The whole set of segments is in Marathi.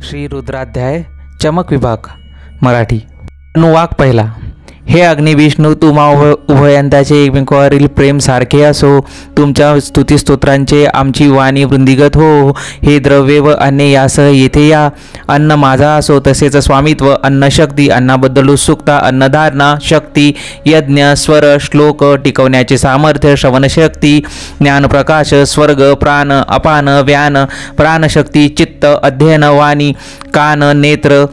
श्री रुद्राध्याय चमक विभाग मराठी। अनुवाक पहिला। हे अग्नि विष्णू, तुम्हा उभयंताचे एकमेकावरील प्रेम सारखे असो। तुमच्या स्तुतिस्तोत्रांचे आमची वाणी वृंदीगत हो। हे द्रव्य व अन्य यासह येथे या। अन्न माझा असो, तसेच स्वामित्व, अन्नशक्ती, अन्नाबद्दल उत्सुकता, अन्नधारणा शक्ती, यज्ञ, स्वर, श्लोक टिकवण्याचे सामर्थ्य, श्रवणशक्ती, ज्ञानप्रकाश, स्वर्ग, प्राण, अपान, व्यान, प्राणशक्ती, चित्त, अध्ययन, वाणी, कान, नेत्र,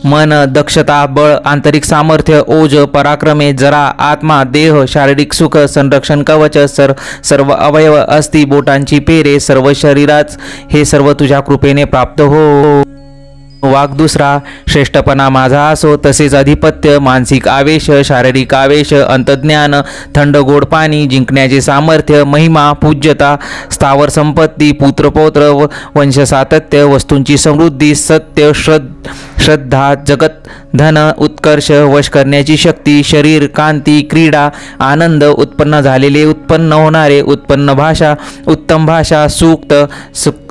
मन, दक्षता, बळ, आंतरिक सामर्थ्य, ओज, पराक्रमे, जरा, आत्मा, देह, शारीरिक सुख, संरक्षण कवच, सर्व अवयव, अस्थि, बोटांची पेरे, सर्व शरीराच हे सर्व तुझ्या कृपेने प्राप्त हो। वाक दुसरा। श्रेष्ठपणा माझा असो, तसेच अधिपत्य, मानसिक आवेश, शारीरिक आवेश, अंतज्ञान, थंड गोड पाणी, जिंकण्याचे सामर्थ्य, महिमा, पूज्यता, स्थावर संपत्ती, पुत्रपौत्र, वंश सातत्य, वस्तूंची समृद्धी, सत्य, श्रद्धा, जगत, धन, उत्कर्ष, वश करण्याची शक्ती, शरीर, कांती, क्रीडा, आनंद, उत्पन्न झालेले, उत्पन्न होणारे, उत्पन्न भाषा, उत्तम भाषा, सूक्त,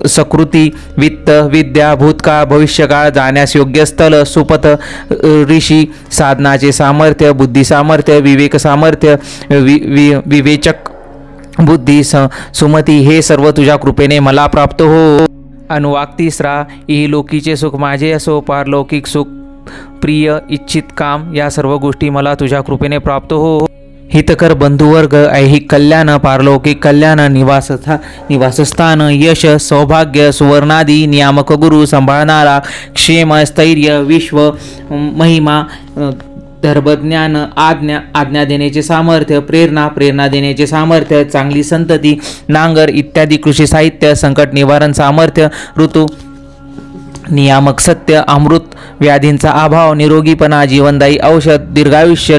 सकृती, वित्त, विद्या, भूतकाळ, भविष्यकाळ, जाण्यास योग्य स्थल, सुपथ, ऋषी, साधनाचे सामर्थ्य, बुद्धी सामर्थ्य, विवेक सामर्थ्य, विवेचक बुद्धी, सुमती हे सर्व तुझ्या कृपेने मला प्राप्त हो। अनुवाक तिसरा। इहलोकीचे सुख माझे असो, पारलौकिक सुख, प्रिय इच्छित काम या सर्व गोष्टी मला तुझ्या कृपेने प्राप्त हो। हितकर बंधुवर्ग, ऐहिक कल्याण, पारलौकिक कल्याण, निवासस्थान, यश, सौभाग्य, सुवर्णादी, नियामक गुरु, सांभाळणारा, क्षेम, स्थैर्य, विश्व, महिमा, धर्मज्ञान, आज्ञा देण्याचे सामर्थ्य, प्रेरणा देण्याचे सामर्थ्य, चांगली संतती, नांगर इत्यादी कृषी साहित्य, संकट निवारण सामर्थ्य, ऋतू नियामक सत्य, अमृत, व्याधींचा अभाव, निरोगीपणा, जीवनदायी औषध, दीर्घायुष्य,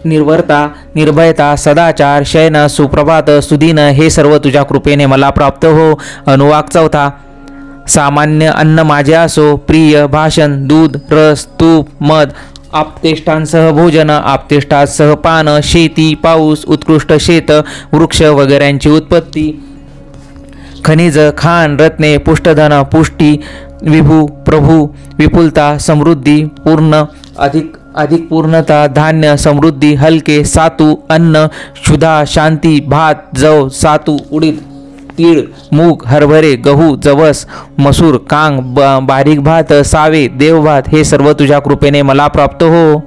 निर्वरता, निर्भयता, सदाचार, शयन, सुप्रभात, सुदिन हे सर्व तुझ्या कृपेने मला प्राप्त हो। अनुवाक चौथा। सामान्य अन्न माझे असो, प्रिय भाषण, दूध, रस, तूप, मध, आप्तेष्टांसह भोजन, आप्तेष्टांसह पान, शेती, पाऊस, उत्कृष्ट शेत, वृक्ष वगैरेंची उत्पत्ती, खनिज, खान, रत्ने, पुष्टधन, पुष्टी, विभू, प्रभू, विपुलता, समृद्धी, पूर्ण, अधिक पूर्णता, धान्य, समृद्धी, हलके, सातू, अन्न, क्षुधा, शांती, भात, जव, सातू, उडीद, तीळ, मूग, हरभरे, गहू, जवस, मसूर, कांग, बारीक भात, सावे, देवभात हे सर्व तुझ्या कृपेने मला प्राप्त हो।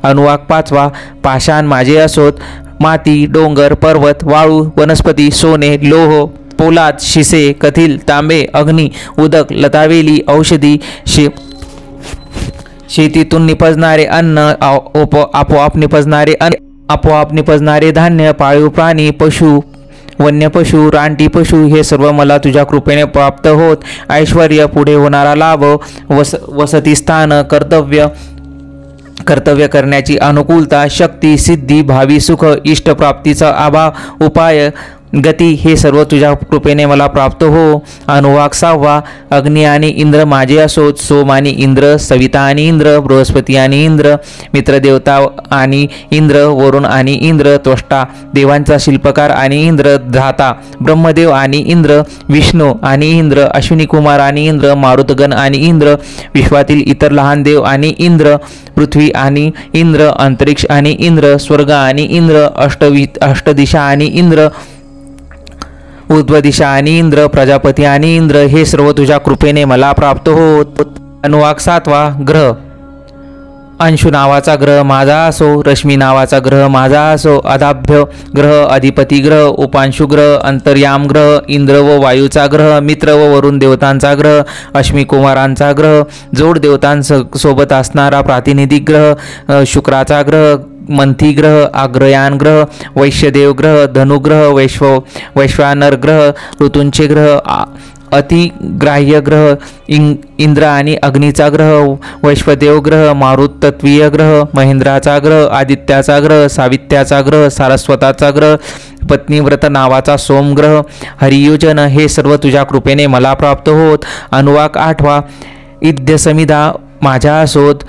अनुवाक पाचवा। पाषाण माझे असोत, माती, डोंगर, पर्वत, वाळू, वनस्पती, सोने, लोह, पोलाद, शिसे, कथिल, तांबे, अग्नी, उदक, लतावेली, औषधी, शेतीतून निपजणारे अन्न, आपोआप निपजणारे धान्य, पाळीव प्राणी, पशु, वन्य पशु, रानटी पशु हे सर्व मला तुझ्या कृपेने प्राप्त होत। ऐश्वर्य, पुढे होणारा लाभ, वसतिस्थान, कर्तव्य करण्याची अनुकूलता, शक्ती, सिद्धी, भावी सुख, इष्टप्राप्तीचा आभाव, उपाय, गती हे सर्व तुझ्या कृपेने मला प्राप्त हो। अनुवाक सहावा। अग्नि आणि इंद्र माझे असोत, सोम आणि इंद्र, सविता आणि इंद्र, बृहस्पती आणि इंद्र, मित्रदेवता आणि इंद्र, वरुण आणि इंद्र, त्वष्टा, देवांचा शिल्पकार आणि इंद्र, धाता, ब्रह्मदेव आणि इंद्र, विष्णू आणि इंद्र, अश्विनी कुमार आणि इंद्र, मारुतगण आणि इंद्र, विश्वातील इतर लहान देव आणि इंद्र, पृथ्वी आणि इंद्र, अंतरिक्ष आणि इंद्र, स्वर्ग आणि इंद्र, अष्टदिशा आणि इंद्र, ऊर्ध्व दिशा आणि इंद्र, प्रजापती आणि इंद्र हे सर्व तुझ्या कृपेने मला प्राप्त होत। अनुवाक सातवा। ग्रह। अंशु नावाचा ग्रह माझा असो, रश्मी नावाचा ग्रह माझा असो, अदाभ्य ग्रह, अधिपती ग्रह, उपांशु ग्रह, अंतर्याम ग्रह, इंद्र व वायूचा ग्रह, मित्र व वरुण देवतांचा ग्रह, अश्मी कुमारांचा ग्रह, जोड देवतांसोबत असणारा प्रातिनिधिक ग्रह, शुक्राचा ग्रह, मंथी ग्रह, आग्रयान ग्रह, वैश्यदेव ग्रह, धनुग्रह, वैश्वानर ग्रह, ऋतूंचे ग्रह, अतिग्राह्य ग्रह, इंद्र आणि अग्नीचा ग्रह, वैश्वदेव ग्रह, मारुत तत्वीय ग्रह, महेंद्राचा ग्रह, आदित्याचा ग्रह, सावित्याचा ग्रह, सारस्वताचा ग्रह, पत्नीव्रत नावाचा सोम ग्रह, हरियोजन हे सर्व तुझ्या कृपेने मला प्राप्त होत। अनुवाक आठवा। इद्य समिधा माझ्या असोत,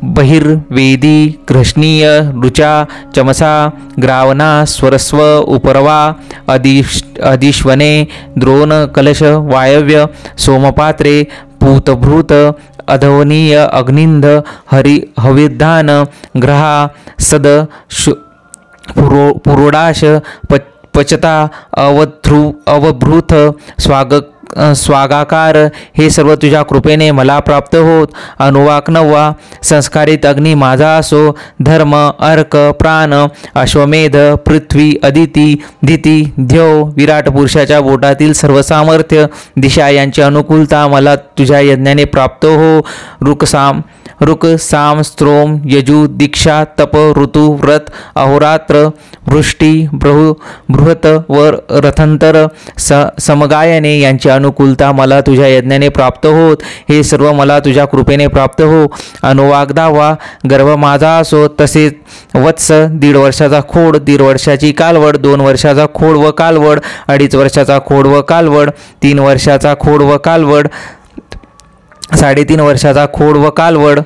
बहिर्वेदी घृष्णीय रुचा चमसा ग्रावना स्वरस्व उपरवा अधिश्वने द्रोण कलश वायव्य सोमपात्रे पूतभृत अधवनीय अग्निंद हविर्धान ग्रहा सद पुरोडाश पचता अवभृत स्वागाकार हे सर्व तुझ्या कृपेने मला प्राप्त होत. अनुवाक 9. संस्कारित अग्नी माझा असो. धर्म अर्क प्राण अश्वमेध पृथ्वी अदिती धिती ध्यो विराट पुरुषाच्या बोटातील सर्व सामर्थ्य दिशा यांची अनुकूलता मला तुझ्या यज्ञाने प्राप्त हो. रुक साम स्त्रोम यजु दीक्षा तप ऋतु व्रत अहोरात्र वृष्टी बृहत व रथंतर समगायने यांची अनुकूलता मला तुझ्या यज्ञाने प्राप्त होत. हे सर्व मला तुझ्या कृपेने प्राप्त हो. अनुवाक 10. गर्भ माझा असो. तसेच वत्स 1.5 वर्षाचा खोड 1.5 वर्षाची कालवड 2 वर्षाचा खोड व कालवड 2.5 वर्षाचा खोड व कालवड 3 वर्षाचा खोड व कालवड 3.5 वर्षाचा खोड व कालवड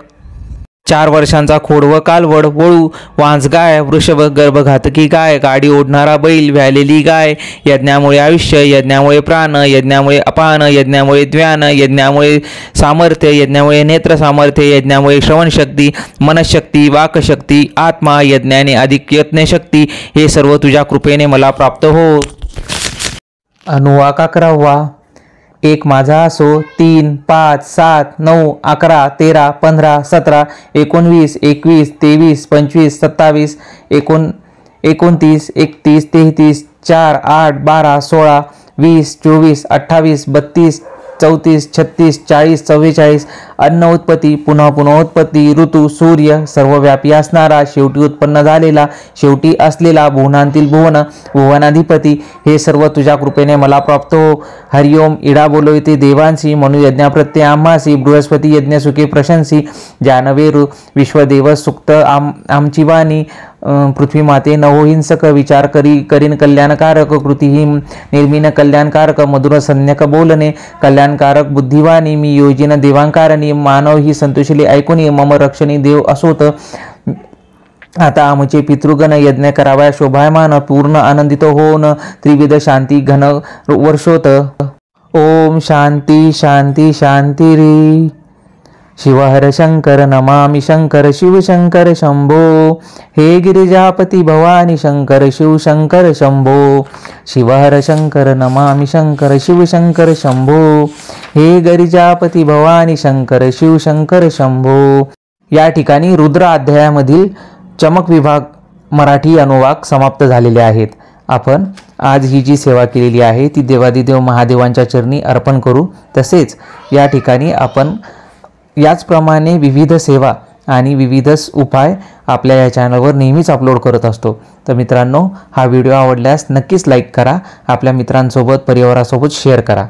4 वर्षांचा खोड व कालवड वळू वांस गाय वृषभ गर्भघातकी गाय गाडी ओढणारा बैल व्यालेली गाय यज्ञामुळे आयुष्य यज्ञामुळे प्राण यज्ञामुळे अपान यज्ञामुळे द्व्यान यज्ञामुळे सामर्थ्य यज्ञामुळे नेत्र सामर्थ्य यज्ञामुळे श्रवणशक्ती मनशक्ती वाकशक्ती आत्मा यज्ञाने अधिक यत्नशक्ती हे सर्व तुझ्या कृपेने मला प्राप्त हो. अनुवाक 11. एक माझा असो. 3 5 7 9 11 13 15 17 19 21 23 25 27 29 31 33 4 8 12 16 20 24 28 32 34 36 40 44 अन्न उत्पत्ती पुन्हा उत्पत्ती ऋतू सूर्य सर्वव्यापी असणारा शेवटी उत्पन्न झालेला शेवटी असलेला भुवनांतील भुवनाधिपती हे सर्व तुझ्या कृपेने मला प्राप्त हो. हरिओम इडा बोलविते देवांसी मनु यज्ञाप्रत्ये आम्हासी बृहस्पती यज्ञ सुखे प्रशंसी जानवेरु विश्वदेव सुक्त आमची वाणी पृथ्वी माते नवोहिंसक विचार करीन कल्याणकारक कृतीही निर्मिन कल्याणकारक मधुर संज्ञक बोलणे कल्याणकारक बुद्धिवाणी मी योजिन देवांकारणी मानव ही संतोषिले ऐकून मम रक्षणी देव असोत. आता आमचे पितृगण यज्ञ कराव्या शोभायमान पूर्ण आनंदित होऊन त्रिविध शांती घन वर्षोत. ओम शांती शांती शांती रे. शिवहर शंकर नमामि शंकर शिव शंकर शंभो. हे गिरिजापती भवानी शंकर शिव शंकर शंभो. शिवहर शंकर नमामि शंकर शिव शंकर शंभो. हे गिरिजापती भवानी शंकर शिव शंकर शंभो. या ठिकाणी रुद्र अध्यायामधील चमक विभाग मराठी अनुवाक समाप्त झालेले आहेत. आपण आज ही जी सेवा केलेली आहे ती देवादिदेव महादेवांच्या चरणी अर्पण करू. तसेच या ठिकाणी आपण याचप्रमाणे विविध सेवा आणि विविध उपाय आपल्या या चॅनलवर नेहमीच अपलोड करत असतो. तर मित्रांनो, हा व्हिडिओ आवडल्यास नक्कीच लाईक करा. आपल्या मित्रांसोबत परिवारासोबत शेअर करा.